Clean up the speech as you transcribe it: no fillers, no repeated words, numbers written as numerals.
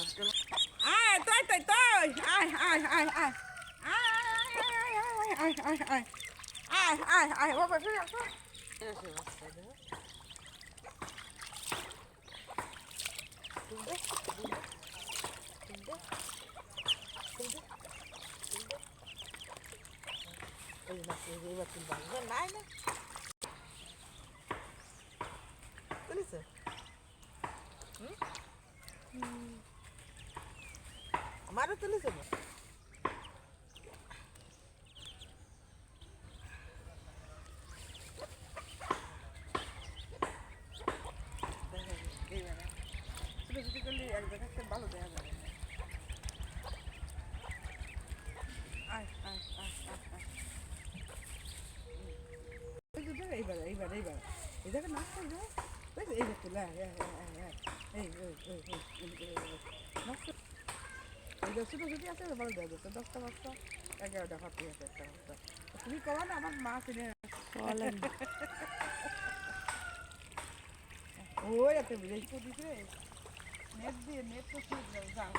আয় তুই তুই তুই আয় আয় আয় আয় আয় আয় আয় আয় আয় আয় আয় বাবা ফিরে আসো নাই না তুলিছে আমারও তুলিছে এক জায়গায় ভালো দেখা যাবে আয় আয় আয় আয় আয় এইবার এইবার এইবার এই জায়গায় নাচ করবে এই দেখতে এই ছোটো ছুটি আছে ভালো দেওয়া যাচ্ছে 10টা 5টা 11টা ভাবতে আছে একটা একটা তুমি কবা না আমার মা কিনে ওই এত বিদেশ দিছে নেট দিয়ে নেট তো যাও